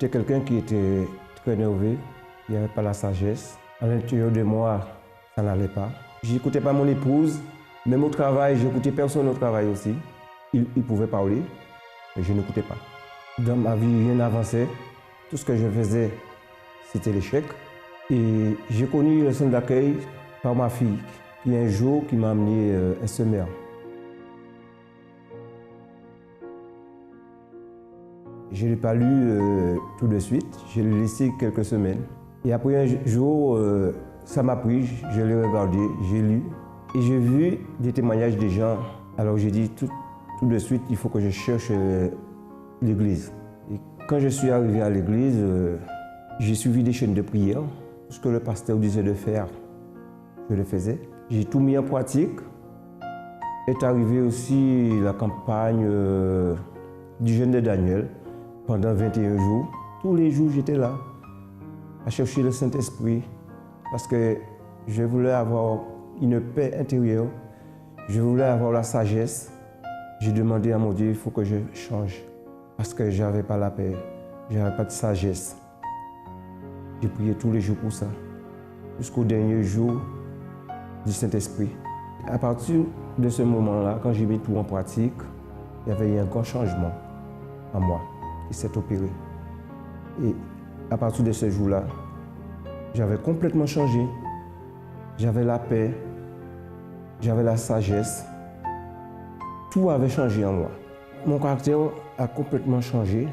J'étais quelqu'un qui était très nerveux, il n'y avait pas la sagesse. À l'intérieur de moi, ça n'allait pas. Je n'écoutais pas mon épouse, même au travail, je n'écoutais personne au travail aussi. Il pouvait parler, mais je n'écoutais pas. Dans ma vie, rien n'avançait. Tout ce que je faisais, c'était l'échec. Et j'ai connu le centre d'accueil par ma fille, qui un jour qui m'a amené un semeur. Je ne l'ai pas lu tout de suite, je l'ai laissé quelques semaines. Et après un jour, ça m'a pris, je l'ai regardé, j'ai lu et j'ai vu des témoignages des gens. Alors j'ai dit tout de suite, il faut que je cherche l'église. Et quand je suis arrivé à l'église, j'ai suivi des chaînes de prière. Tout ce que le pasteur disait de faire, je le faisais. J'ai tout mis en pratique. Est arrivée aussi la campagne du jeûne de Daniel. Pendant 21 jours, tous les jours j'étais là, à chercher le Saint-Esprit, parce que je voulais avoir une paix intérieure, je voulais avoir la sagesse. J'ai demandé à mon Dieu, il faut que je change, parce que je n'avais pas la paix, je n'avais pas de sagesse. J'ai prié tous les jours pour ça, jusqu'au dernier jour du Saint-Esprit. À partir de ce moment-là, quand j'ai mis tout en pratique, il y avait eu un grand changement en moi qui s'est opéré. Et à partir de ce jour-là, j'avais complètement changé. J'avais la paix, j'avais la sagesse. Tout avait changé en moi. Mon caractère a complètement changé.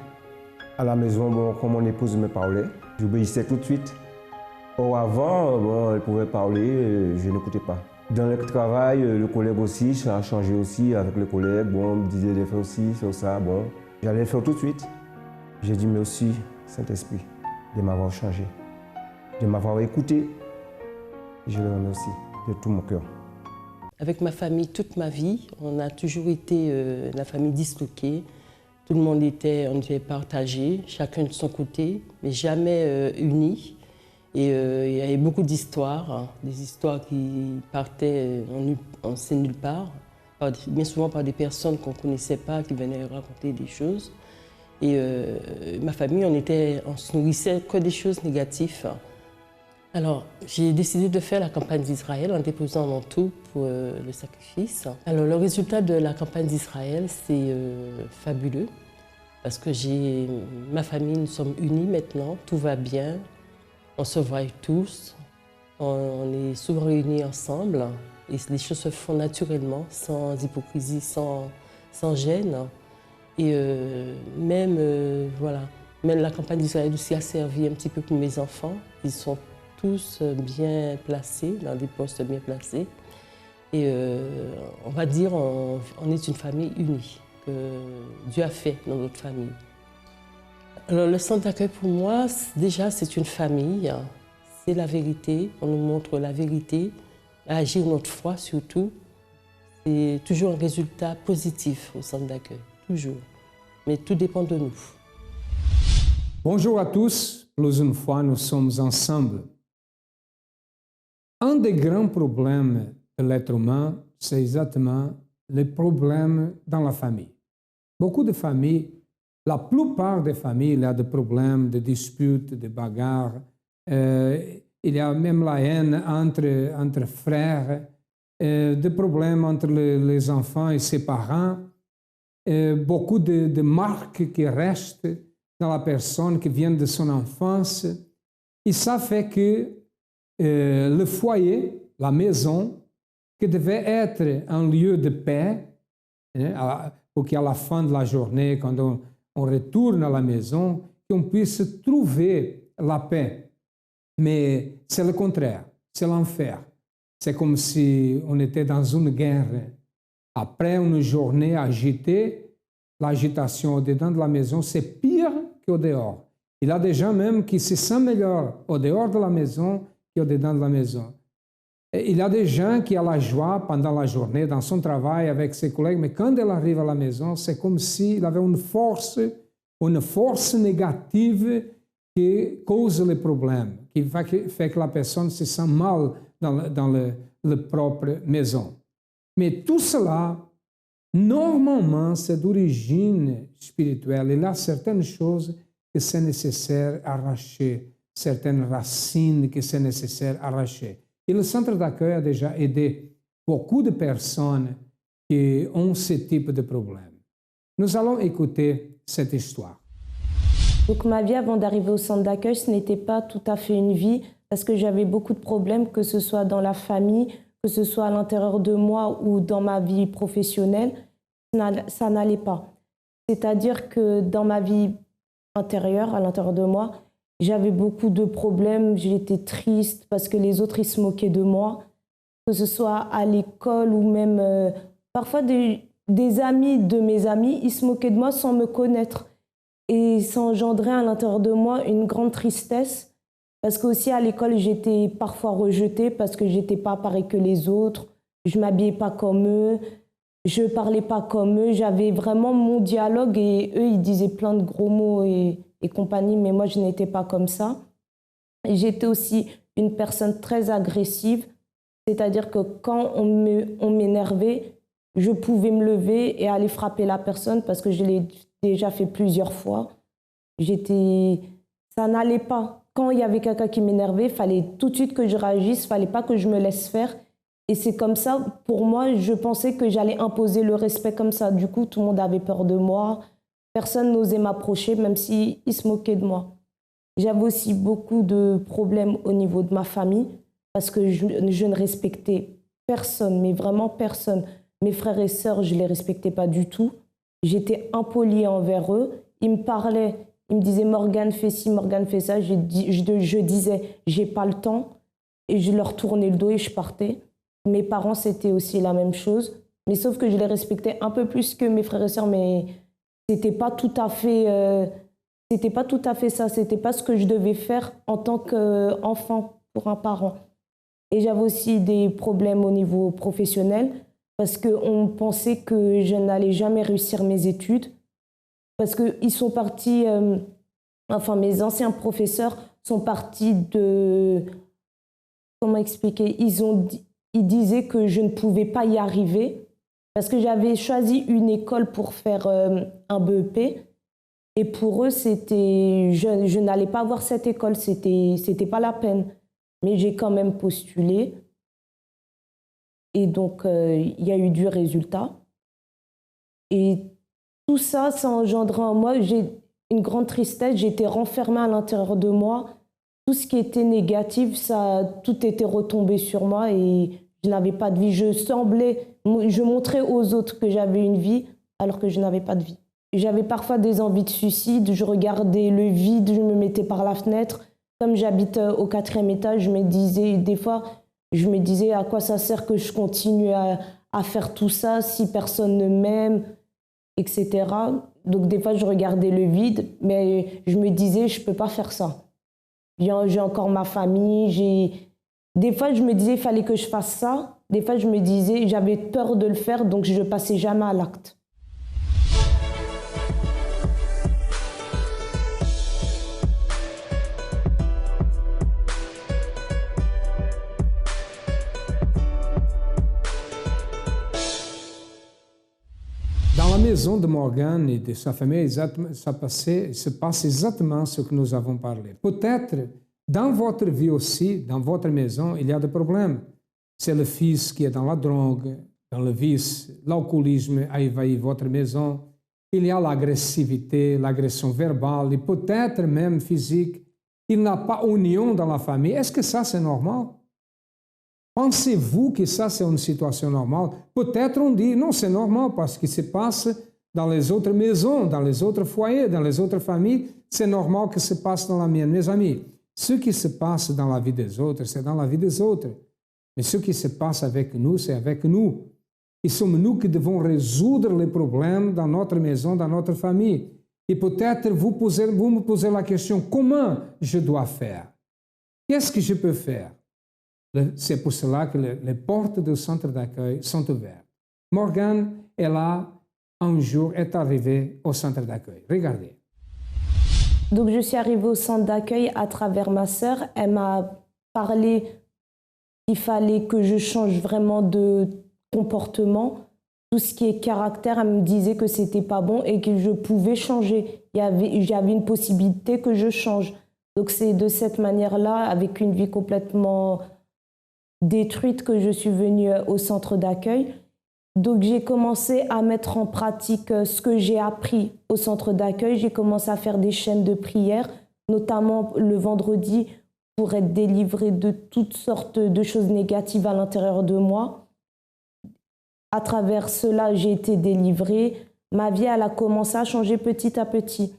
À la maison, bon, quand mon épouse me parlait, j'obéissais tout de suite. Or avant, bon, elle pouvait parler, je n'écoutais pas. Dans le travail, le collègue aussi, ça a changé aussi avec le collègue. Bon, on me disait de faire aussi, faire ça, bon. J'allais le faire tout de suite. J'ai dit merci, Saint-Esprit, de m'avoir changé, de m'avoir écouté. Je le remercie de tout mon cœur. Avec ma famille, toute ma vie, on a toujours été la famille disloquée. Tout le monde on était partagé, chacun de son côté, mais jamais unis. Et il y avait beaucoup d'histoires, hein, des histoires qui partaient, on ne sait nulle part, bien souvent par des personnes qu'on ne connaissait pas, qui venaient raconter des choses. Et ma famille, on se nourrissait que des choses négatives. Alors, j'ai décidé de faire la campagne d'Israël en déposant mon tout pour le sacrifice. Alors, le résultat de la campagne d'Israël, c'est fabuleux, parce que ma famille, nous sommes unis maintenant, tout va bien, on se voit tous, on est souvent réunis ensemble, et les choses se font naturellement, sans hypocrisie, sans gêne. Et même la campagne d'Israël aussi a servi un petit peu pour mes enfants. Ils sont tous bien placés, dans des postes bien placés. Et on va dire on est une famille unie, que Dieu a fait dans notre famille. Alors le centre d'accueil pour moi, déjà c'est une famille, c'est la vérité, on nous montre la vérité, agir notre foi surtout. C'est toujours un résultat positif au centre d'accueil, toujours. Mais tout dépend de nous. Bonjour à tous, plus une fois nous sommes ensemble. Un des grands problèmes de l'être humain, c'est exactement les problèmes dans la famille. Beaucoup de familles, la plupart des familles, il y a des problèmes, des disputes, des bagarres. Il y a même la haine entre frères, des problèmes entre les enfants et ses parents. Beaucoup de marques qui restent dans la personne qui vient de son enfance. Et ça fait que le foyer, la maison, qui devait être un lieu de paix, pour qu'à la fin de la journée, quand on retourne à la maison, qu'on puisse trouver la paix. Mais c'est le contraire, c'est l'enfer. C'est comme si on était dans une guerre. Après une journée agitée, l'agitation au-dedans de la maison, c'est pire qu'au dehors. Il y a des gens même qui se sentent meilleurs au dehors de la maison qu'au-dedans de la maison. Et il y a des gens qui ont la joie pendant la journée, dans son travail, avec ses collègues, mais quand il arrive à la maison, c'est comme s'il avait une force négative qui cause les problèmes, qui fait que la personne se sent mal dans la propre maison. Mais tout cela, normalement, c'est d'origine spirituelle. Il y a certaines choses que c'est nécessaire d'arracher, certaines racines que c'est nécessaire d'arracher. Et le centre d'accueil a déjà aidé beaucoup de personnes qui ont ce type de problème. Nous allons écouter cette histoire. Donc ma vie avant d'arriver au centre d'accueil, ce n'était pas tout à fait une vie parce que j'avais beaucoup de problèmes, que ce soit dans la famille, que ce soit à l'intérieur de moi ou dans ma vie professionnelle, ça n'allait pas. C'est-à-dire que dans ma vie intérieure, à l'intérieur de moi, j'avais beaucoup de problèmes, j'étais triste parce que les autres, ils se moquaient de moi, que ce soit à l'école ou même parfois des amis de mes amis, ils se moquaient de moi sans me connaître. Et ça engendrait à l'intérieur de moi une grande tristesse parce qu'aussi à l'école, j'étais parfois rejetée parce que je n'étais pas pareille que les autres, je ne m'habillais pas comme eux, je ne parlais pas comme eux, j'avais vraiment mon dialogue et eux, ils disaient plein de gros mots et compagnie, mais moi, je n'étais pas comme ça. J'étais aussi une personne très agressive, c'est-à-dire que quand on m'énervait, je pouvais me lever et aller frapper la personne parce que je l'ai déjà fait plusieurs fois. Ça n'allait pas. Quand il y avait quelqu'un qui m'énervait, il fallait tout de suite que je réagisse, il ne fallait pas que je me laisse faire. Et c'est comme ça, pour moi, je pensais que j'allais imposer le respect comme ça. Du coup, tout le monde avait peur de moi. Personne n'osait m'approcher, même s'ils se moquaient de moi. J'avais aussi beaucoup de problèmes au niveau de ma famille parce que je ne respectais personne, mais vraiment personne. Mes frères et sœurs, je ne les respectais pas du tout. J'étais impolie envers eux. Ils me parlaient, ils me disaient « Morgane, fais ci, Morgane, fais ça ». Je disais « j'ai pas le temps » et je leur tournais le dos et je partais. Mes parents, c'était aussi la même chose. Mais sauf que je les respectais un peu plus que mes frères et sœurs, mais c'était pas tout à fait ça. C'était pas ce que je devais faire en tant qu'enfant pour un parent. Et j'avais aussi des problèmes au niveau professionnel parce qu'on pensait que je n'allais jamais réussir mes études. Parce qu'ils sont partis, mes anciens professeurs sont partis de... Comment expliquer? Ils disaient que je ne pouvais pas y arriver parce que j'avais choisi une école pour faire un BEP. Et pour eux, je n'allais pas avoir cette école, c'était pas la peine. Mais j'ai quand même postulé. Et donc, il y a eu du résultat. Et tout ça, ça engendrait en moi, j'ai une grande tristesse, j'étais renfermée à l'intérieur de moi. Tout ce qui était négatif, tout était retombé sur moi et je n'avais pas de vie. Je montrais aux autres que j'avais une vie alors que je n'avais pas de vie. J'avais parfois des envies de suicide, je regardais le vide, je me mettais par la fenêtre. Comme j'habite au 4e étage, des fois, je me disais à quoi ça sert que je continue à faire tout ça si personne ne m'aime, etc. Donc des fois, je regardais le vide, mais je me disais, je ne peux pas faire ça. J'ai encore ma famille, Des fois, je me disais, il fallait que je fasse ça. Des fois, je me disais, j'avais peur de le faire, donc je ne passais jamais à l'acte. Dans la maison de Morgane et de sa famille, se passe exactement ce que nous avons parlé. Peut-être, dans votre vie aussi, dans votre maison, il y a des problèmes. C'est le fils qui est dans la drogue, dans le vice, l'alcoolisme a envahi votre maison. Il y a l'agressivité, l'agression verbale et peut-être même physique. Il n'a pas union dans la famille. Est-ce que ça, c'est normal? Pensez-vous que ça, c'est une situation normale? Peut-être on dit, non, c'est normal parce que se passe dans les autres maisons, dans les autres foyers, dans les autres familles. C'est normal que se passe dans la mienne. Mes amis, ce qui se passe dans la vie des autres, c'est dans la vie des autres. Mais ce qui se passe avec nous, c'est avec nous. Et sommes nous qui devons résoudre les problèmes dans notre maison, dans notre famille. Et peut-être vous me posez la question, comment je dois faire? Qu'est-ce que je peux faire? C'est pour cela que les portes du centre d'accueil sont ouvertes. Morgane est là, un jour, est arrivée au centre d'accueil. Regardez. Donc je suis arrivée au centre d'accueil à travers ma sœur. Elle m'a parlé qu'il fallait que je change vraiment de comportement tout ce qui est caractère, elle me disait que c'était pas bon et que je pouvais changer. J'avais une possibilité que je change. Donc c'est de cette manière-là, avec une vie complètement détruite, que je suis venue au centre d'accueil. Donc j'ai commencé à mettre en pratique ce que j'ai appris au centre d'accueil. J'ai commencé à faire des chaînes de prière, notamment le vendredi, pour être délivrée de toutes sortes de choses négatives à l'intérieur de moi. À travers cela, j'ai été délivrée. Ma vie, elle a commencé à changer petit à petit.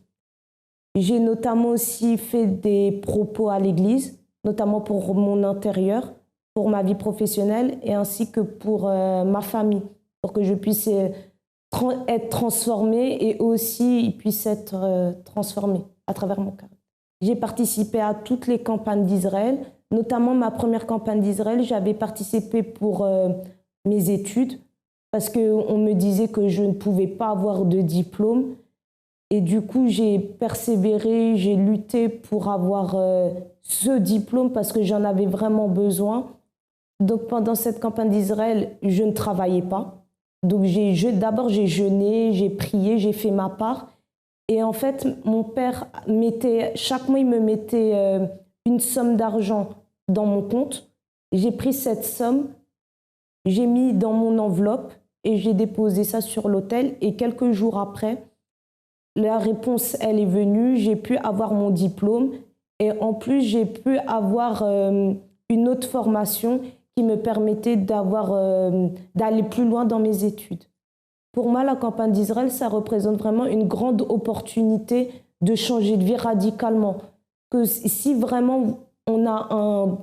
J'ai notamment aussi fait des propos à l'église, notamment pour mon intérieur, pour ma vie professionnelle et ainsi que pour ma famille, pour que je puisse être transformée et aussi ils puissent être transformés à travers mon caractère. J'ai participé à toutes les campagnes d'Israël, notamment ma première campagne d'Israël, j'avais participé pour mes études parce qu'on me disait que je ne pouvais pas avoir de diplôme. Et du coup, j'ai persévéré, j'ai lutté pour avoir ce diplôme parce que j'en avais vraiment besoin. Donc pendant cette campagne d'Israël, je ne travaillais pas. Donc d'abord, j'ai jeûné, j'ai prié, j'ai fait ma part. Et en fait, mon père chaque mois, il me mettait une somme d'argent dans mon compte. J'ai pris cette somme, j'ai mis dans mon enveloppe et j'ai déposé ça sur l'autel. Et quelques jours après, la réponse, elle est venue, j'ai pu avoir mon diplôme et en plus, j'ai pu avoir une autre formation qui me permettait d'aller plus loin dans mes études. Pour moi, la campagne d'Israël, ça représente vraiment une grande opportunité de changer de vie radicalement. Que si vraiment on a un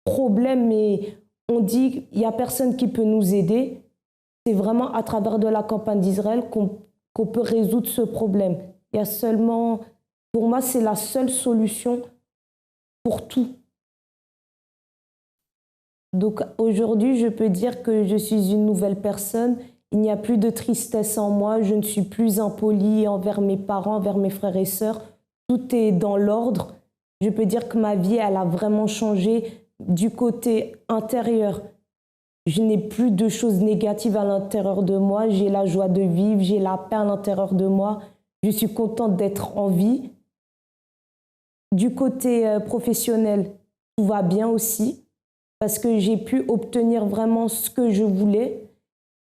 problème et on dit qu'il n'y a personne qui peut nous aider, c'est vraiment à travers de la campagne d'Israël qu'on peut résoudre ce problème. Il y a seulement, pour moi, c'est la seule solution pour tout. Donc aujourd'hui, je peux dire que je suis une nouvelle personne. Il n'y a plus de tristesse en moi. Je ne suis plus impolie envers mes parents, envers mes frères et sœurs. Tout est dans l'ordre. Je peux dire que ma vie, elle a vraiment changé du côté intérieur. Je n'ai plus de choses négatives à l'intérieur de moi. J'ai la joie de vivre, j'ai la paix à l'intérieur de moi. Je suis contente d'être en vie. Du côté professionnel, tout va bien aussi parce que j'ai pu obtenir vraiment ce que je voulais.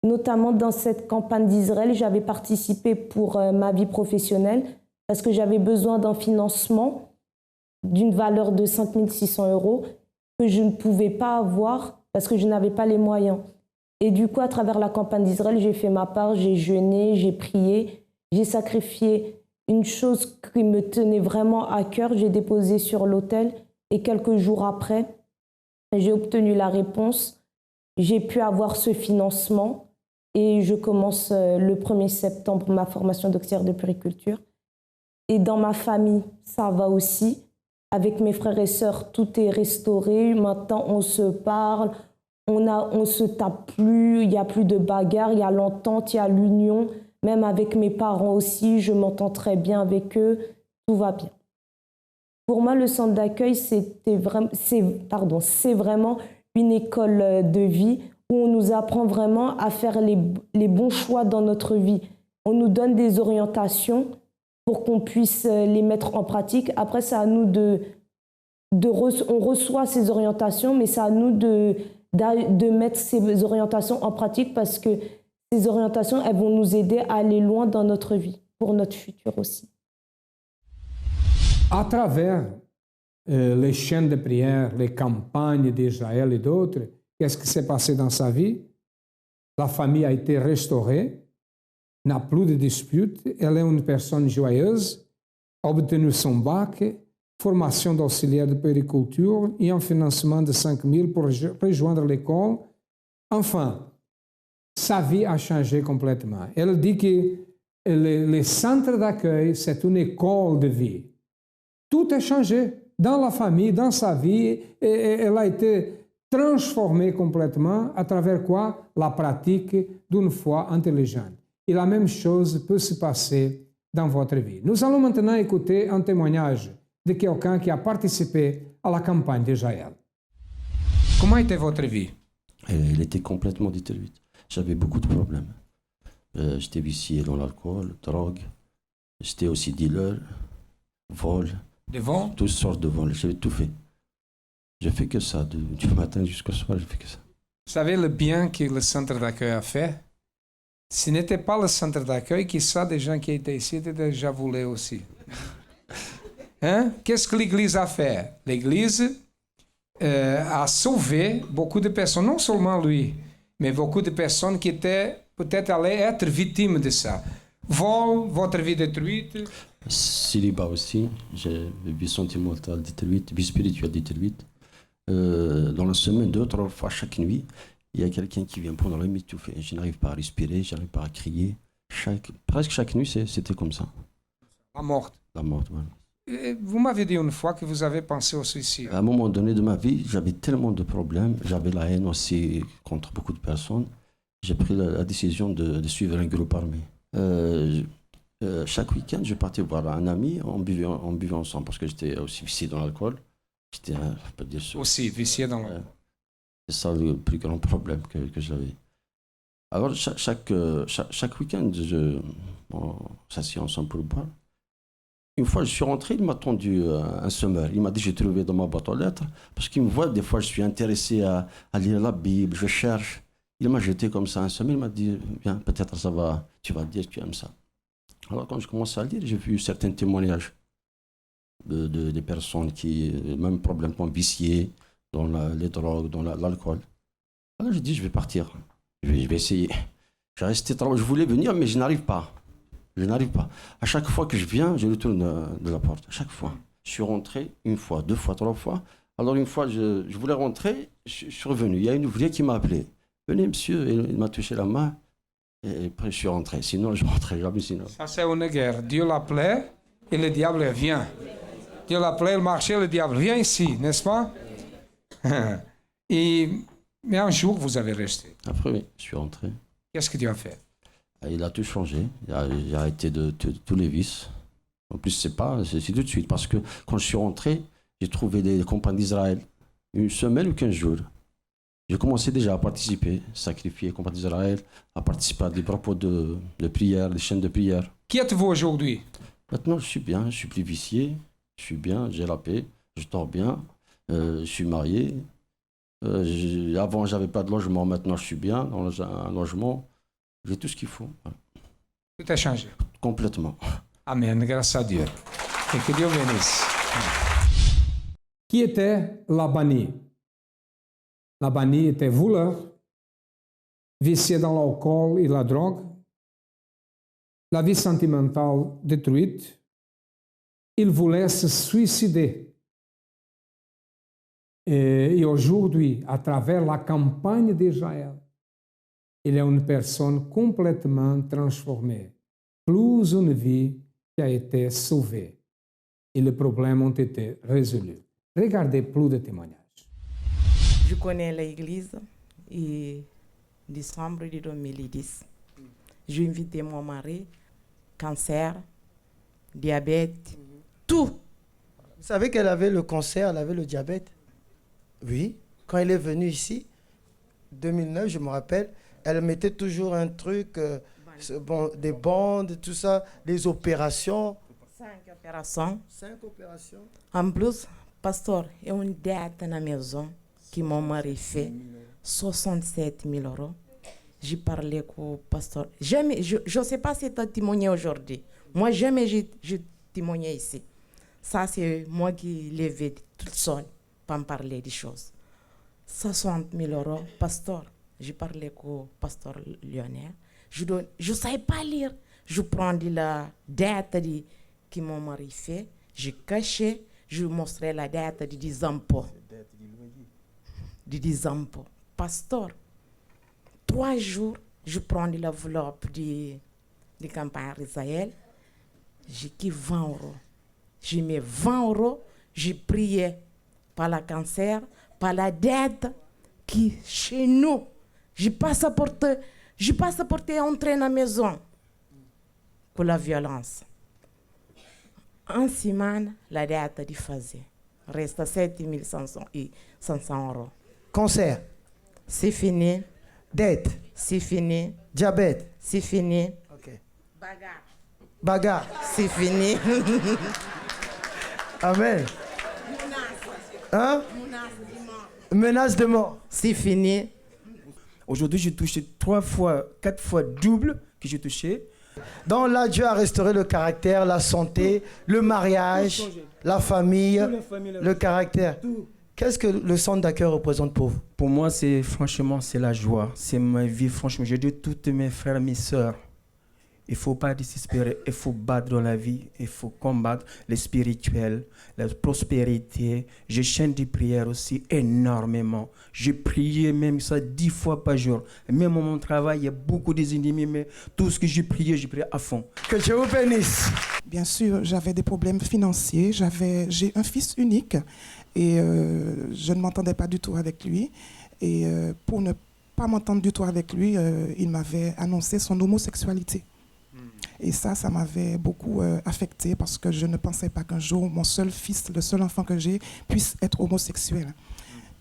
Notamment dans cette campagne d'Israël, j'avais participé pour ma vie professionnelle parce que j'avais besoin d'un financement d'une valeur de 5 600 € que je ne pouvais pas avoir parce que je n'avais pas les moyens. Et du coup, à travers la campagne d'Israël, j'ai fait ma part, j'ai jeûné, j'ai prié, j'ai sacrifié une chose qui me tenait vraiment à cœur, j'ai déposé sur l'autel et quelques jours après, j'ai obtenu la réponse. J'ai pu avoir ce financement et je commence le 1er septembre ma formation d'auxiliaire de puériculture. Et dans ma famille, ça va aussi. Avec mes frères et sœurs, tout est restauré. Maintenant, on se parle, on se tape plus, il n'y a plus de bagarre, il y a l'entente, il y a l'union. Même avec mes parents aussi, je m'entends très bien avec eux, tout va bien. Pour moi, le centre d'accueil, c'est vraiment une école de vie où on nous apprend vraiment à faire les bons choix dans notre vie. On nous donne des orientations pour qu'on puisse les mettre en pratique. Après, c'est à nous on reçoit ces orientations, mais c'est à nous de mettre ces orientations en pratique parce que ces orientations, elles vont nous aider à aller loin dans notre vie, pour notre futur aussi. À travers les chaînes de prière, les campagnes d'Israël et d'autres, qu'est-ce qui s'est passé dans sa vie? La famille a été restaurée, n'a plus de disputes, elle est une personne joyeuse, a obtenu son bac, formation d'auxiliaire de puériculture et un financement de 5 000 pour rejoindre l'école. Enfin, sa vie a changé complètement. Elle dit que le centre d'accueil, c'est une école de vie. Tout a changé dans la famille, dans sa vie, et elle a été transformée complètement à travers quoi? La pratique d'une foi intelligente. Et la même chose peut se passer dans votre vie. Nous allons maintenant écouter un témoignage de quelqu'un qui a participé à la campagne d'Israël. Comment était votre vie? Elle était complètement détruite. J'avais beaucoup de problèmes. J'étais vicié dans l'alcool, drogue. J'étais aussi dealer, vol. Des vols? Toutes sortes de vols. J'avais tout fait. J'ai fait que ça. Du matin jusqu'au soir, j'ai fait que ça. Vous savez le bien que le centre d'accueil a fait? Ce n'était pas le centre d'accueil, qui ça, des gens qui étaient ici étaient déjà volés aussi. Hein? Qu'est-ce que l'Église a fait? L'Église a sauvé beaucoup de personnes, non seulement lui, mais beaucoup de personnes qui étaient peut-être allées être victimes de ça. Vol, votre vie détruite. Célibat aussi. J'ai vie sentimentale détruite, vie spirituelle détruite. Dans la semaine, 2 ou 3 fois chaque nuit, il y a quelqu'un qui vient prendre la m'étouffer. Je n'arrive pas à respirer, je n'arrive pas à crier. Presque chaque nuit, c'était comme ça. La mort. La mort, voilà. Vous m'avez dit une fois que vous avez pensé au suicide. À un moment donné de ma vie, j'avais tellement de problèmes, j'avais la haine aussi contre beaucoup de personnes. J'ai pris la décision de suivre un groupe armé. Chaque week-end, je partais voir un ami, on buvait ensemble parce que j'étais aussi vicié dans l'alcool. J'étais, je peux dire, Aussi, vicié dans le... C'est ça le plus grand problème que j'avais. Alors, chaque week-end, on s'assied ensemble pour boire. Une fois, je suis rentré, il m'a tendu un semeur. Il m'a dit, j'ai trouvé dans ma boîte aux lettres, parce qu'il me voit, des fois, je suis intéressé à lire la Bible, je cherche. Il m'a jeté comme ça un semeur, il m'a dit, viens, peut-être ça va, tu vas dire que tu aimes ça. Alors, quand je commence à lire, j'ai vu certains témoignages des personnes qui, même probablement viciées dans les drogues, dans l'alcool. Alors, j'ai dit, je vais partir, je vais essayer. Je voulais venir, mais je n'arrive pas. Je n'arrive pas. À chaque fois que je viens, je retourne de la porte. À chaque fois. Je suis rentré 1 fois, 2 fois, 3 fois. Alors une fois, je voulais rentrer, je suis revenu. Il y a une ouvrière qui m'a appelé. Venez, monsieur. Et il m'a touché la main. Et après, je suis rentré. Sinon, je ne rentrais jamais. Sinon. Ça, c'est une guerre. Dieu l'appelait et le diable vient. Dieu l'appelait, il marchait, le diable vient ici, n'est-ce pas? Mais un jour, vous avez resté. Après, oui, je suis rentré. Qu'est-ce que Dieu a fait? Il a tout changé. J'ai arrêté de tous les vices. En plus, c'est tout de suite. Parce que quand je suis rentré, j'ai trouvé des compagnies d'Israël. 1 semaine ou 15 jours. J'ai commencé déjà à participer, sacrifier, compagnie d'Israël, à participer à des propos de prière, des chaînes de prière. Qui êtes-vous aujourd'hui? Maintenant, je suis bien, je suis plus vicié, je suis bien, j'ai la paix, je dors bien, je suis marié. Avant, j'avais pas de logement, maintenant, je suis bien dans un logement. J'ai tout ce qu'il faut. Voilà. Tout a changé. Complètement. Amen, grâce à Dieu. Et que Dieu bénisse. Qui était Labani? Labani était voleur, vicié dans l'alcool et la drogue, la vie sentimentale détruite. Il voulait se suicider. Et aujourd'hui, à travers la campagne d'Israël, il est une personne complètement transformée. Plus une vie qui a été sauvée. Et les problèmes ont été résolus. Regardez plus de témoignages. Je connais l'église en décembre de 2010. J'ai invité mon mari, cancer, diabète, tout. Vous savez qu'elle avait le cancer, elle avait le diabète? Oui. Quand elle est venue ici, 2009, je me rappelle, elle mettait toujours un truc, des bandes, tout ça, des opérations. 5 opérations. 5 opérations. En plus, pasteur, il y a une dette dans la maison que mon mari fait, 67 000 €. J'ai parlé avec le pasteur. Jamais, je ne sais pas si tu as témoigné aujourd'hui. Moi, jamais j'ai témoigné ici. Ça, c'est moi qui l'ai vu toute seule pour me parler des choses. 60 000 €, pasteur. J'ai parlé avec le pasteur Lionel. Je ne savais pas lire. Je prends de la dette que mon mari fait. Je cachais. Je montrais la dette de 10 impôts. De 10 impôts. Pasteur, 3 jours, je prends de l'enveloppe de campagne Israël. J'ai qui 20 €. J'ai mis 20 €. J'ai prié par le cancer, par la dette qui chez nous. Je passe à porter entrer dans la maison pour la violence. En semaine, la dette de fazer. Reste 7 500 €. Cancer. C'est fini. Dette. c'est fini. Diabète. C'est fini. Ok. Bagarre. Bagarre. C'est fini. Amen. Hein? Menace de mort. C'est fini. Aujourd'hui, j'ai touché 3 fois, 4 fois double que j'ai touché. Donc là, Dieu a restauré le caractère, la santé, le mariage, la famille, le caractère. Qu'est-ce que le centre d'accueil représente pour vous? Pour moi, franchement, c'est la joie. C'est ma vie, franchement. Je dis à tous mes frères et mes sœurs, il ne faut pas désespérer, il faut battre dans la vie, il faut combattre le spirituel, la prospérité. Je chante des prières aussi énormément. J'ai prié même ça 10 fois par jour. Même à mon travail, il y a beaucoup d'ennemis, mais tout ce que j'ai prié à fond. Que Dieu vous bénisse. Bien sûr, j'avais des problèmes financiers. J'ai un fils unique et je ne m'entendais pas du tout avec lui. Et pour ne pas m'entendre du tout avec lui, il m'avait annoncé son homosexualité. Et ça m'avait beaucoup affecté parce que je ne pensais pas qu'un jour, mon seul fils, le seul enfant que j'ai, puisse être homosexuel.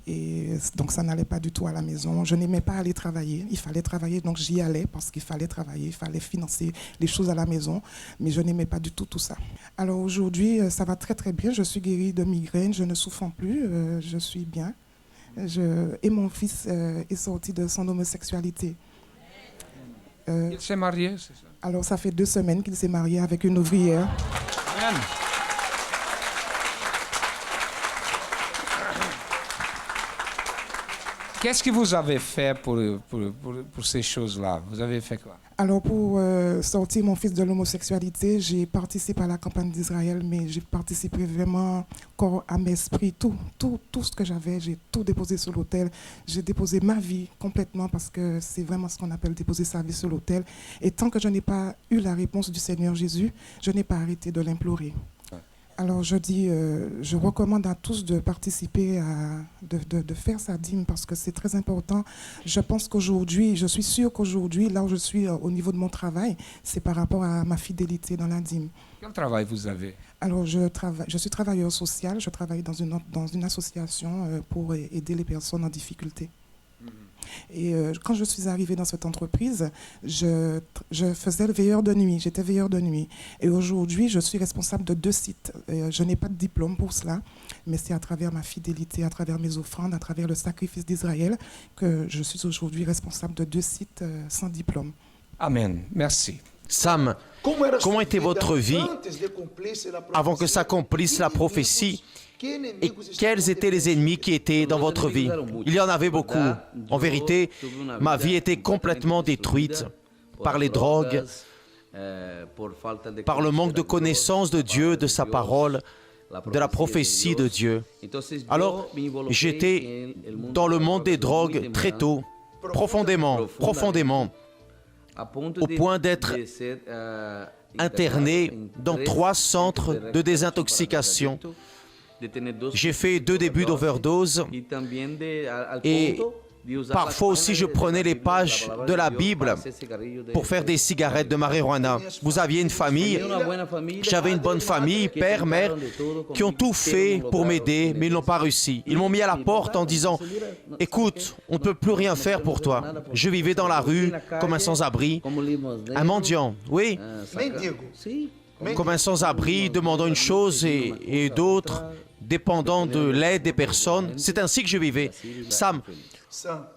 Et donc, ça n'allait pas du tout à la maison. Je n'aimais pas aller travailler. Il fallait travailler, donc j'y allais parce qu'il fallait travailler, il fallait financer les choses à la maison. Mais je n'aimais pas du tout ça. Alors aujourd'hui, ça va très très bien. Je suis guérie de migraine, je ne souffre plus, je suis bien. Et mon fils est sorti de son homosexualité. Il s'est marié, c'est ça? Alors, ça fait 2 semaines qu'il s'est marié avec une ouvrière. Amen. Qu'est-ce que vous avez fait pour ces choses-là? Vous avez fait quoi? Alors, pour sortir mon fils de l'homosexualité, j'ai participé à la campagne d'Israël, mais j'ai participé vraiment corps, âme, esprit, tout ce que j'avais, j'ai tout déposé sur l'autel. J'ai déposé ma vie complètement parce que c'est vraiment ce qu'on appelle déposer sa vie sur l'autel. Et tant que je n'ai pas eu la réponse du Seigneur Jésus, je n'ai pas arrêté de l'implorer. Alors je dis, je recommande à tous de participer, de faire sa dîme parce que c'est très important. Je pense qu'aujourd'hui, je suis sûre qu'aujourd'hui, là où je suis au niveau de mon travail, c'est par rapport à ma fidélité dans la dîme. Quel travail vous avez? Alors je suis travailleur social, je travaille dans une association pour aider les personnes en difficulté. Et quand je suis arrivée dans cette entreprise, je faisais le veilleur de nuit, j'étais veilleur de nuit. Et aujourd'hui, je suis responsable de 2 sites. Je n'ai pas de diplôme pour cela, mais c'est à travers ma fidélité, à travers mes offrandes, à travers le sacrifice d'Israël que je suis aujourd'hui responsable de 2 sites sans diplôme. Amen. Merci. Sam, comment était votre vie avant que s'accomplisse la prophétie? Et quels étaient les ennemis qui étaient dans votre vie? Il y en avait beaucoup. En vérité, ma vie était complètement détruite par les drogues, par le manque de connaissance de Dieu, de sa parole, de la prophétie de Dieu. Alors, j'étais dans le monde des drogues très tôt, profondément, au point d'être interné dans 3 centres de désintoxication. J'ai fait 2 débuts d'overdose et parfois aussi je prenais les pages de la Bible pour faire des cigarettes de marijuana. Vous aviez une famille, j'avais une bonne famille, père, mère, qui ont tout fait pour m'aider, mais ils n'ont pas réussi. Ils m'ont mis à la porte en disant « Écoute, on ne peut plus rien faire pour toi. » Je vivais dans la rue comme un sans-abri, un mendiant, oui, comme un sans-abri, demandant une chose et d'autres, dépendant de l'aide des personnes. C'est ainsi que je vivais. Sam,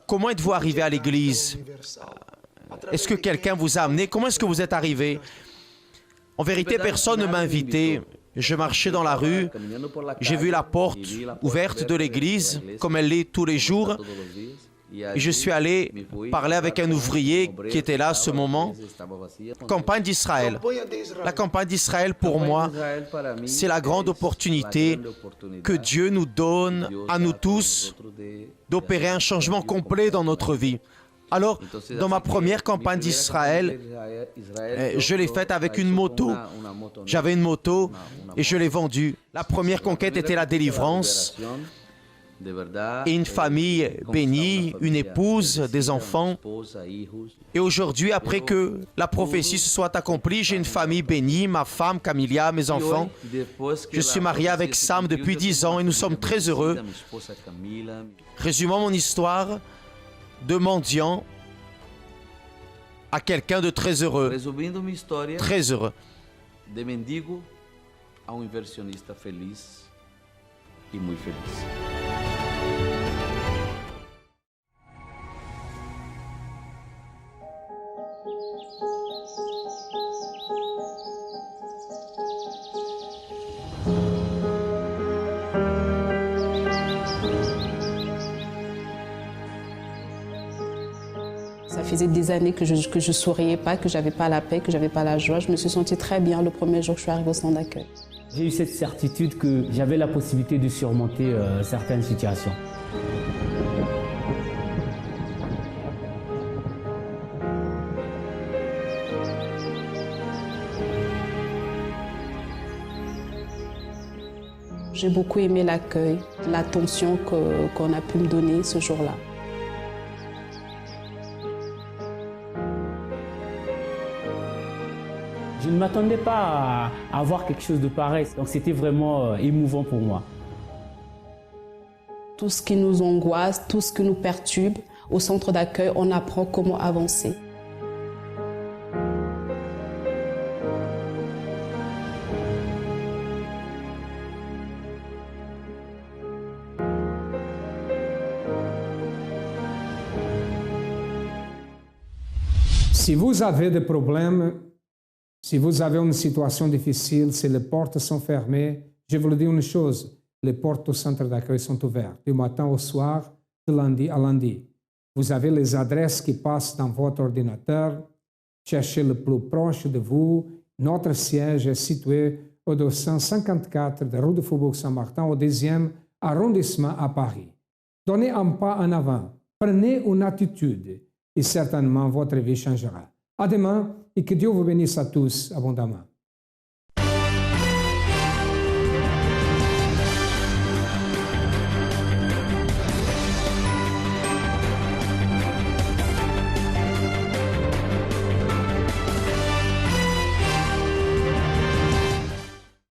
comment êtes-vous arrivé à l'église? Est-ce que quelqu'un vous a amené? Comment est-ce que vous êtes arrivé? En vérité, personne ne m'a invité. Je marchais dans la rue, j'ai vu la porte ouverte de l'église, comme elle l'est tous les jours. Et je suis allé parler avec un ouvrier qui était là à ce moment. Campagne d'Israël. La campagne d'Israël, pour moi, c'est la grande opportunité que Dieu nous donne à nous tous d'opérer un changement complet dans notre vie. Alors, dans ma première campagne d'Israël, je l'ai faite avec une moto. J'avais une moto et je l'ai vendue. La première conquête était la délivrance. Et une famille bénie, une épouse, des enfants. Et aujourd'hui, après que la prophétie se soit accomplie, j'ai une famille bénie, ma femme, Camilla, mes enfants. Je suis marié avec Sam depuis 10 ans et nous sommes très heureux. Résumant mon histoire de mendiant à quelqu'un de très heureux. Resumindo minha história, Très heureux. de mendigo a inversionista feliz e muito feliz. Ça faisait des années que je souriais pas, que j'avais pas la paix, que j'avais pas la joie. Je me suis sentie très bien le premier jour que je suis arrivée au centre d'accueil. J'ai eu cette certitude que j'avais la possibilité de surmonter certaines situations. J'ai beaucoup aimé l'accueil, l'attention qu'on a pu me donner ce jour-là. Je ne m'attendais pas à avoir quelque chose de pareil, donc c'était vraiment émouvant pour moi. Tout ce qui nous angoisse, tout ce qui nous perturbe, au centre d'accueil, on apprend comment avancer. Si vous avez des problèmes, si vous avez une situation difficile, si les portes sont fermées, je vous le dis une chose, les portes au centre d'accueil sont ouvertes du matin au soir, de lundi à lundi. Vous avez les adresses qui passent dans votre ordinateur. Cherchez le plus proche de vous. Notre siège est situé au 254 de rue de Faubourg Saint-Martin, au 10e arrondissement à Paris. Donnez un pas en avant, prenez une attitude et certainement votre vie changera. À demain et que Dieu vous bénisse à tous abondamment.